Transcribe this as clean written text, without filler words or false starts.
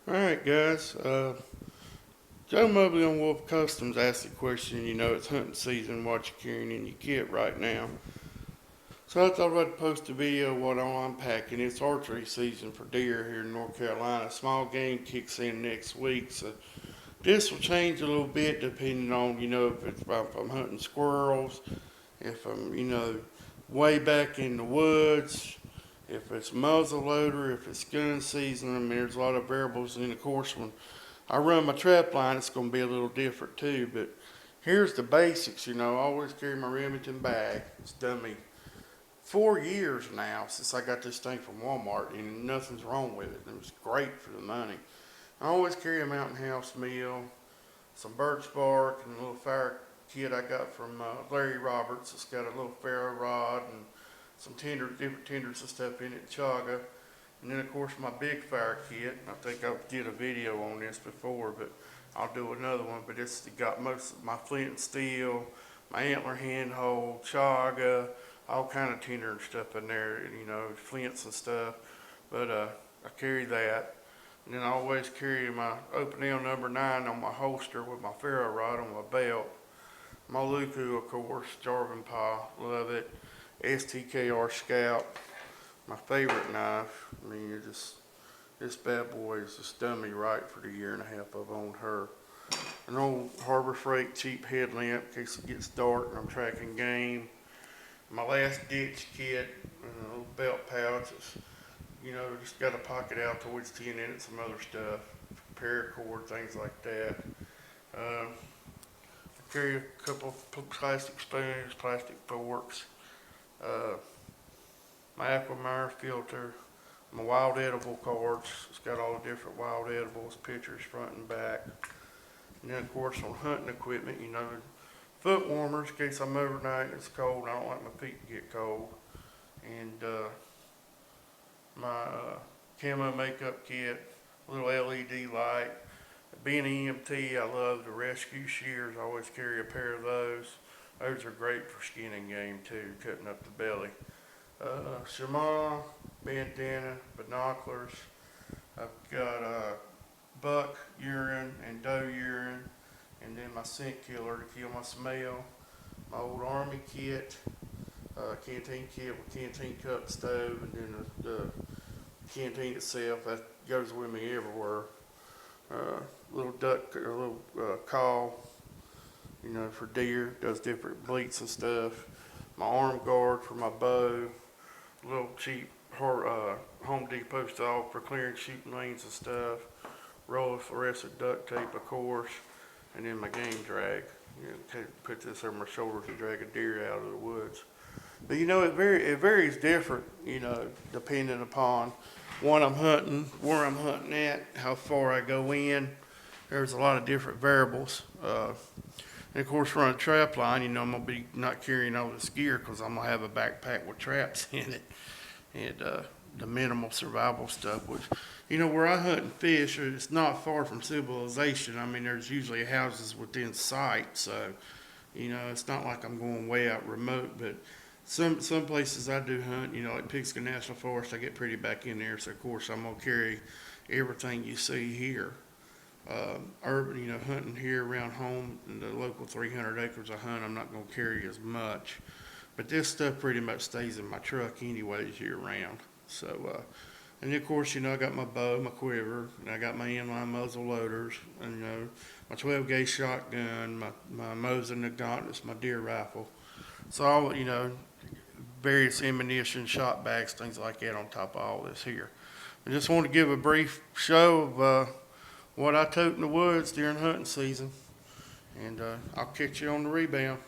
Alright guys, Joe Mobley on Wolf Customs asked the question, it's hunting season, what you carrying in your kit right now. So I thought I'd post a video of what I'm packing. It's archery season for deer here in North Carolina. Small game kicks in next week, so this will change a little bit depending on, if I'm hunting squirrels, if I'm, way back in the woods, if it's muzzle loader, if it's gun season. I mean, there's a lot of variables, and of course, when I run my trap line, it's going to be a little different too. But here's the basics. I always carry my Remington bag. It's done me 4 years now since I got this thing from Walmart, and nothing's wrong with it. It was great for the money. I always carry a Mountain House meal, some birch bark, and a little fire kit I got from Larry Roberts. It's got a little ferro rod and some different tenders and stuff in it, chaga. And then of course my big fire kit. I think I did a video on this before, but I'll do another one. But it's got most of my flint and steel, my antler handhold, chaga, all kind of tinder and stuff in there, flints and stuff. But I carry that. And then I always carry my open L number 9 on my holster with my ferro rod on my belt. My Luku, of course, Jarvin Paw, love it. STKR Scout, my favorite knife. I mean, this bad boy is just done me right for the year and a half I've owned her. An old Harbor Freight cheap headlamp in case it gets dark and I'm tracking game. My last ditch kit, and a little belt pouch. It's, just got a pocket Altoids 10 in it, some other stuff, paracord, things like that. I carry a couple of plastic spoons, plastic forks. My Aquamire filter, my wild edible cards. It's got all the different wild edibles, pictures front and back. And then of course on hunting equipment, foot warmers in case I'm overnight and it's cold. I don't like my feet to get cold. And my camo makeup kit, a little LED light. Being an EMT, I love the rescue shears. I always carry a pair of those. Those are great for skinning game too, cutting up the belly. Shema, bandana, binoculars. I've got buck urine and doe urine, and then my scent killer to kill my smell. My old army kit, canteen kit with canteen cup stove, and then the canteen itself that goes with me everywhere. Little duck or little call, for deer, does different bleats and stuff. My arm guard for my bow, little cheap Home Depot style for clearing shooting lanes and stuff. Roll of fluorescent duct tape, of course, and then my game drag. Put this over my shoulder to drag a deer out of the woods. But it varies different, depending upon what I'm hunting, where I'm hunting at, how far I go in. There's a lot of different variables. And of course, run a trap line, I'm going to be not carrying all this gear because I'm going to have a backpack with traps in it. And the minimal survival stuff, which, where I hunt and fish, it's not far from civilization. I mean, there's usually houses within sight. So, it's not like I'm going way out remote. But some places I do hunt, like Pigskin National Forest, I get pretty back in there. So, of course, I'm going to carry everything you see here. Urban, hunting here around home in the local 300 acres I hunt, I'm not going to carry as much. But this stuff pretty much stays in my truck anyways year round. So, and then of course, I got my bow, my quiver, and I got my inline muzzle loaders, and my 12 gauge shotgun, my Mosin Agnotis, my deer rifle. So all, various ammunition, shot bags, things like that on top of all this here. I just want to give a brief show of what I tote in the woods during hunting season. And I'll catch you on the rebound.